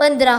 15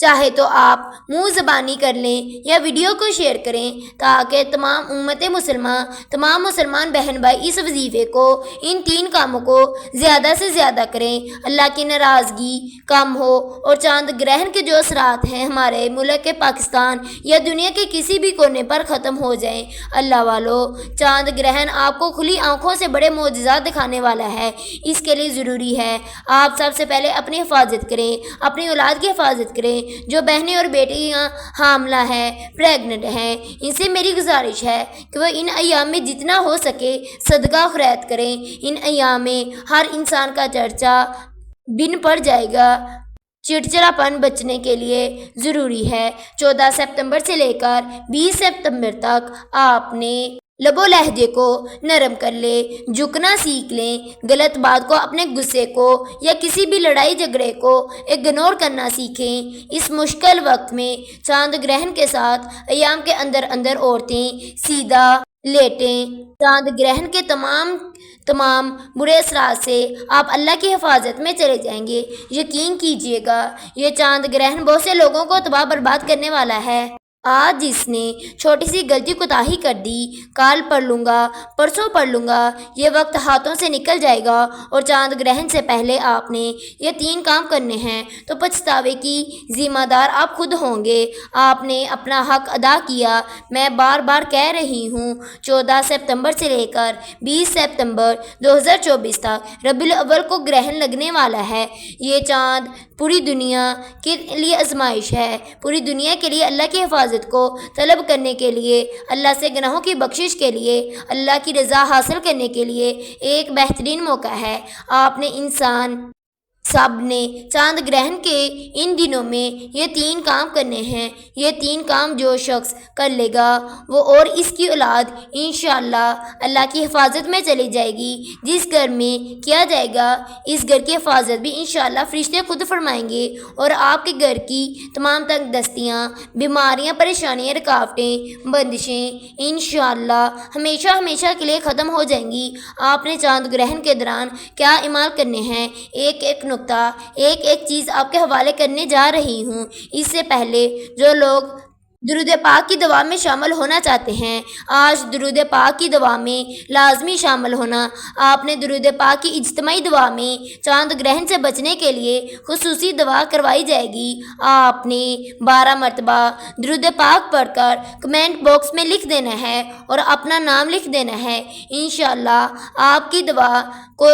چاہے تو آپ منہ زبانی کر لیں یا ویڈیو کو شیئر کریں تاکہ تمام امت مسلمہ، تمام مسلمان بہن بھائی اس وظیفے کو، ان 3 کاموں کو زیادہ سے زیادہ کریں، اللہ کی ناراضگی کم ہو اور چاند گرہن کے جو اثرات ہیں ہمارے ملک کے پاکستان یا دنیا کے کسی بھی کونے پر ختم ہو جائیں۔ اللہ والو، چاند گرہن آپ کو کھلی آنکھوں سے بڑے معجزات دکھانے والا ہے۔ اس کے لیے ضروری ہے آپ سب سے پہلے اپنی حفاظت کریں، اپنی اولاد کی حفاظت کریں۔ جو بہنیں اور بیٹیاں حاملہ ہیں، پریگننٹ ہیں، ان سے میری گزارش ہے کہ وہ ان ایام میں جتنا ہو سکے صدقہ خیرات کریں۔ ان ایام میں ہر انسان کا چرچا بن پڑ جائے گا۔ چڑچڑاپن بچنے کے لیے ضروری ہے 14 سپتمبر سے لے کر 20 سپتمبر تک آپ نے لب و لہجے کو نرم کر لیں، جھکنا سیکھ لیں، غلط بات کو، اپنے غصے کو یا کسی بھی لڑائی جھگڑے کو اگنور کرنا سیکھیں۔ اس مشکل وقت میں چاند گرہن کے ساتھ ایام کے اندر عورتیں سیدھا لیٹیں۔ چاند گرہن کے تمام برے اثرات سے آپ اللہ کی حفاظت میں چلے جائیں گے۔ یقین کیجیے گا یہ چاند گرہن بہت سے لوگوں کو تباہ برباد کرنے والا ہے۔ آج جس نے چھوٹی سی غلطی کوتاہی کر دی، کال پڑھ لوں گا، پرسوں پڑھ لوں گا، یہ وقت ہاتھوں سے نکل جائے گا اور چاند گرہن سے پہلے آپ نے یہ 3 کام کرنے ہیں تو پچھتاوے کی ذمہ دار آپ خود ہوں گے۔ آپ نے اپنا حق ادا کیا۔ میں بار بار کہہ رہی ہوں 14 سپتمبر سے لے کر 20 سپتمبر 2024 تک ربیع الاول کو گرہن لگنے والا ہے۔ یہ چاند پوری دنیا کے لیے آزمائش ہے، پوری دنیا کے لیے اللہ کی حفاظت کو طلب کرنے کے لیے، اللہ سے گناہوں کی بخشش کے لیے، اللہ کی رضا حاصل کرنے کے لیے ایک بہترین موقع ہے۔ آپ نے انسان سب نے چاند گرہن کے ان دنوں میں یہ 3 کام کرنے ہیں۔ یہ 3 کام جو شخص کر لے گا وہ اور اس کی اولاد انشاءاللہ اللہ کی حفاظت میں چلی جائے گی۔ جس گھر میں کیا جائے گا اس گھر کی حفاظت بھی انشاءاللہ فرشتے خود فرمائیں گے اور آپ کے گھر کی تمام تنگ دستیاں، بیماریاں، پریشانیاں، رکاوٹیں، بندشیں انشاءاللہ ہمیشہ ہمیشہ کے لیے ختم ہو جائیں گی۔ آپ نے چاند گرہن کے دوران کیا اعمال کرنے ہیں، ایک نقطہ، ایک چیز آپ کے حوالے کرنے جا رہی ہوں۔ اس سے پہلے جو لوگ درود پاک کی دعا میں شامل ہونا چاہتے ہیں، آج درود پاک کی دعا میں لازمی شامل ہونا۔ آپ نے درود پاک کی اجتماعی دعا میں چاند گرہن سے بچنے کے لیے خصوصی دعا کروائی جائے گی۔ آپ نے 12 مرتبہ درود پاک پڑھ کر کمنٹ باکس میں لکھ دینا ہے اور اپنا نام لکھ دینا ہے۔ انشاءاللہ آپ کی دعا کو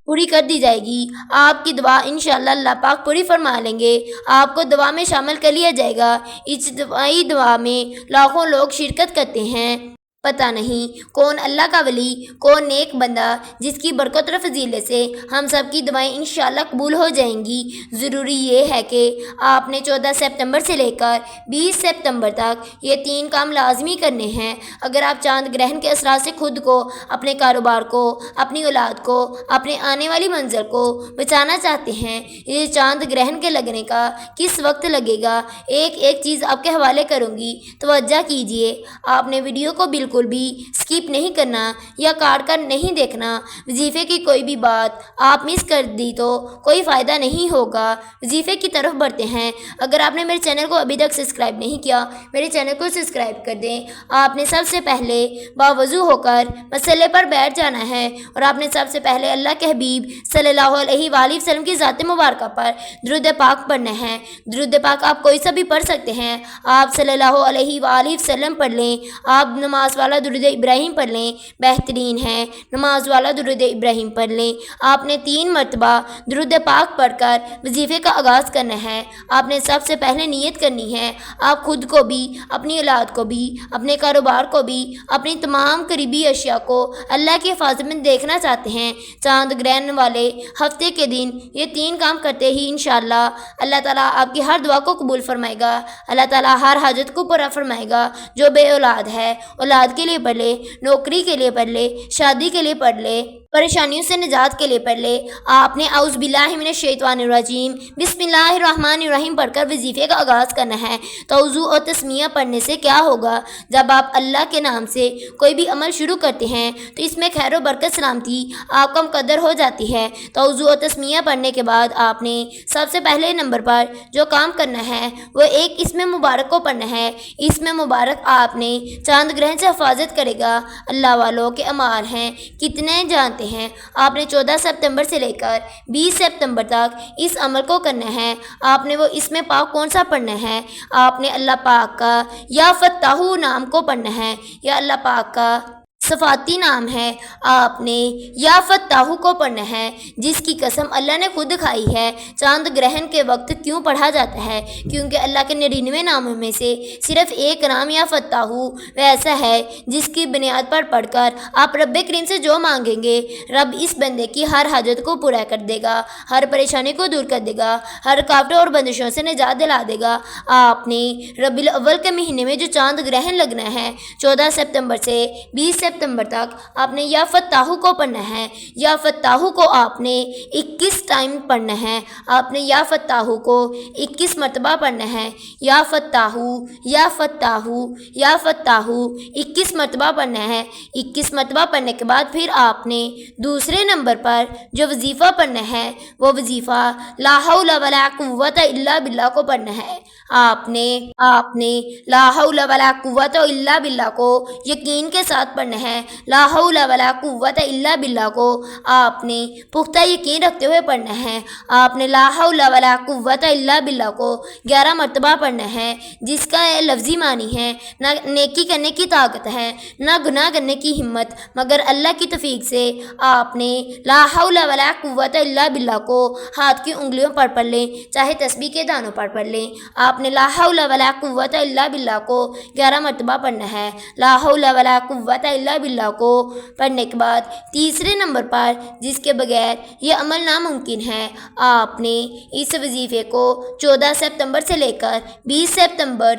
پوری کر دی جائے گی۔ آپ کی دعا انشاءاللہ اللہ پاک پوری فرما لیں گے۔ آپ کو دعا میں شامل کر لیا جائے گا۔ اجتماعی دعا میں لاکھوں لوگ شرکت کرتے ہیں۔ پتہ نہیں کون اللہ کا ولی، کون نیک بندہ جس کی برکت اور فضیلت سے ہم سب کی دعائیں انشاءاللہ قبول ہو جائیں گی۔ ضروری یہ ہے کہ آپ نے 14 سپتمبر سے لے کر 20 سپتمبر تک یہ 3 کام لازمی کرنے ہیں۔ اگر آپ چاند گرہن کے اثرات سے خود کو، اپنے کاروبار کو، اپنی اولاد کو، اپنے آنے والی منزل کو بچانا چاہتے ہیں، یہ چاند گرہن کے لگنے کا کس وقت لگے گا، ایک چیز آپ کے حوالے کروں گی، توجہ کیجیے۔ آپ نے ویڈیو کو بالکل بھی سکپ نہیں کرنا یا کاٹ کر نہیں دیکھنا۔ وظیفے کی کوئی بھی بات آپ مس کر دی تو کوئی فائدہ نہیں ہوگا۔ وظیفے کی طرف بڑھتے ہیں۔ اگر آپ نے میرے چینل کو ابھی تک سبسکرائب نہیں کیا، میرے چینل کو سبسکرائب کر دیں۔ آپ نے سب سے پہلے باوضو ہو کر مسلے پر بیٹھ جانا ہے اور آپ نے سب سے پہلے اللہ کے حبیب صلی اللہ علیہ وآلہ وسلم کی ذات مبارکہ پر درود پاک پڑھنا ہے۔ درود پاک آپ کوئی سا بھی پڑھ سکتے ہیں۔ آپ صلی اللہ علیہ وآلہ وسلم پڑھ لیں۔ آپ نماز والا درود ابراہیم پڑھ لیں، بہترین ہے۔ نماز والا درود ابراہیم پڑھ لیں۔ آپ نے 3 مرتبہ درود پاک پڑھ کر وظیفے کا آغاز کرنا ہے۔ آپ نے سب سے پہلے نیت کرنی ہے۔ آپ خود کو بھی، اپنی اولاد کو بھی، اپنے کاروبار کو بھی، اپنی تمام قریبی اشیاء کو اللہ کی حفاظت میں دیکھنا چاہتے ہیں۔ چاند گرہن والے ہفتے کے دن یہ 3 کام کرتے ہی انشاءاللہ اللہ تعالیٰ آپ کی ہر دعا کو قبول فرمائے گا۔ اللہ تعالیٰ ہر حاجت کو پورا فرمائے گا۔ جو بے اولاد ہے، اولاد کے لیے پڑھ لے، نوکری کے لیے پڑھ لے، شادی کے لیے پڑھ لے، پریشانیوں سے نجات کے لیے پڑھ لے۔ آپ نے اعوذ باللہ من الشیطان الرجیم بسم اللہ الرحمن الرحیم پڑھ کر وظیفے کا آغاز کرنا ہے۔ توضو اور تسمیہ پڑھنے سے کیا ہوگا؟ جب آپ اللہ کے نام سے کوئی بھی عمل شروع کرتے ہیں تو اس میں خیر و برکت سلامتی آپ کا مقدر ہو جاتی ہے۔ توضو اور تسمیہ پڑھنے کے بعد آپ نے سب سے پہلے نمبر پر جو کام کرنا ہے وہ ایک اسم مبارک کو پڑھنا ہے۔ اسم مبارک آپ نے چاند گرہن سے حفاظت کرے گا۔ اللہ والوں کے اعمال ہیں کتنے جانتے ہیں؟ آپ نے 14 ستمبر سے لے کر 20 ستمبر تک اس عمل کو کرنا ہے۔ آپ نے وہ اسم پاک کون سا پڑھنا ہے؟ آپ نے اللہ پاک کا یا فتاح نام کو پڑھنا ہے۔ یا اللہ پاک کا صفاتی نام ہے، آپ نے یا فتاح کو پڑھنا ہے، جس کی قسم اللہ نے خود کھائی ہے۔ چاند گرہن کے وقت کیوں پڑھا جاتا ہے؟ کیونکہ اللہ کے 99 ناموں میں سے صرف ایک نام یا فتاح ویسا ہے جس کی بنیاد پر پڑھ کر آپ رب کریم سے جو مانگیں گے رب اس بندے کی ہر حاجت کو پورا کر دے گا، ہر پریشانی کو دور کر دے گا، ہر رکاوٹوں اور بندشوں سے نجات دلا دے گا۔ آپ نے ربیع الاول کے مہینے میں جو چاند گرہن لگنا ہے 14 ستمبر سے 20 ستمبر تک آپ نے یا فتاح کو پڑھنا ہے۔ یا فتاح کو آپ نے 21 ٹائم پڑھنا ہے۔ آپ نے یا فتاح کو 21 مرتبہ پڑھنا ہے۔ یا فتاح یا فتاح یا فتاح 21 مرتبہ پڑھنا ہے۔ 21 مرتبہ پڑھنے کے بعد پھر آپ نے دوسرے نمبر پر جو وظیفہ پڑھنا ہے وہ وظیفہ لا حول ولا قوت الا باللہ کو پڑھنا ہے۔ آپ نے لا حول ولا قوت الا باللہ کو یقین کے ساتھ پڑھنا ہے۔ لا حول ولا قوت الا باللہ کو آپ نے پختہ یقین رکھتے ہوئے پڑھنا ہے۔ آپ نے لا حول ولا قوت الا باللہ کو 11 مرتبہ پڑھنا ہے، جس کا لفظی معنی ہے نہ نیکی کرنے کی طاقت ہے نہ گناہ کرنے کی ہمت مگر اللہ کی توفیق سے۔ آپ نے لا حول ولا قوت الا باللہ کو ہاتھ کی انگلیوں پر پڑھ لیں، چاہے تسبیح کے دانوں پر پڑھ لیں۔ آپ نے لا حول ولا قوت الا باللہ کو 11 مرتبہ پڑھنا ہے۔ لا حول ولا قوت الا باللہ کو پڑھنے کے بعد تیسرے نمبر پر جس کے بغیر یہ عمل ناممکن ہے، آپ نے اس وظیفے کو 14 ستمبر سے لے کر 20 ستمبر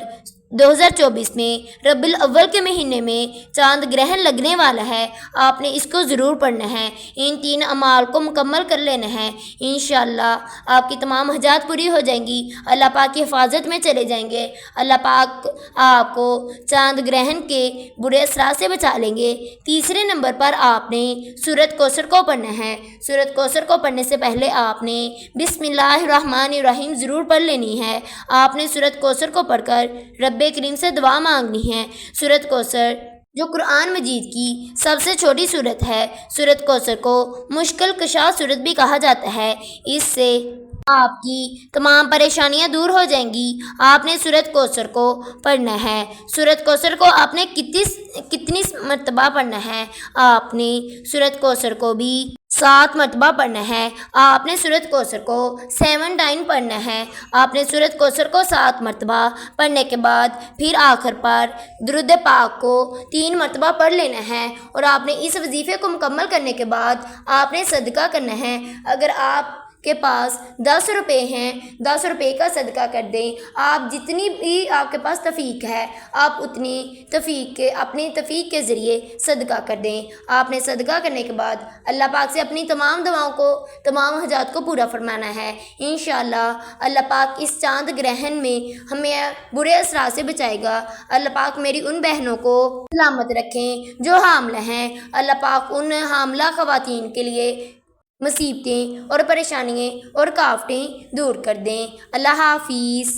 2024 میں ربیع الاول کے مہینے میں چاند گرہن لگنے والا ہے، آپ نے اس کو ضرور پڑھنا ہے۔ ان 3 اعمال کو مکمل کر لینا ہے، انشاءاللہ آپ کی تمام حاجات پوری ہو جائیں گی، اللہ پاک کی حفاظت میں چلے جائیں گے، اللہ پاک آپ کو چاند گرہن کے برے اثرات سے بچا لیں گے۔ تیسرے نمبر پر آپ نے سورۃ کوثر کو پڑھنا ہے۔ سورۃ کوثر کو پڑھنے سے پہلے آپ نے بسم اللہ الرحمن الرحیم ضرور پڑھ لینی ہے۔ آپ نے سورۃ کوثر کو پڑھ کر رب کریم سے دعا مانگنی ہے۔ سورۃ کوثر جو قرآن مجید کی سب سے چھوٹی سورت ہے، سورۃ کوثر کو مشکل کشا سورت بھی کہا جاتا ہے۔ اس سے آپ کی تمام پریشانیاں دور ہو جائیں گی۔ آپ نے سورۃ کوثر کو پڑھنا ہے۔ سورۃ کوثر کو آپ نے کتنی مرتبہ پڑھنا ہے؟ آپ نے سورۃ کوثر کو بھی 7 مرتبہ پڑھنا ہے۔ آپ نے سورۃ کوثر کو 7 ٹائم پڑھنا ہے۔ آپ نے سورۃ کوثر کو 7 مرتبہ پڑھنے کے بعد پھر آخر پر درود پاک کو 3 مرتبہ پڑھ لینا ہے، اور آپ نے اس وظیفے کو مکمل کرنے کے بعد آپ نے صدقہ کرنا ہے۔ اگر آپ کے پاس 10 روپے ہیں، 10 روپے کا صدقہ کر دیں۔ آپ جتنی بھی آپ کے پاس توفیق ہے آپ اتنی اپنی توفیق کے ذریعے صدقہ کر دیں۔ آپ نے صدقہ کرنے کے بعد اللہ پاک سے اپنی تمام دعاؤں کو، تمام حاجات کو پورا فرمانا ہے۔ انشاءاللہ اللہ پاک اس چاند گرہن میں ہمیں برے اثرات سے بچائے گا۔ اللہ پاک میری ان بہنوں کو سلامت رکھیں جو حاملہ ہیں۔ اللہ پاک ان حاملہ خواتین کے لیے مصیبتیں اور پریشانیاں اور رکاوٹیں دور کر دیں۔ اللہ حافظ۔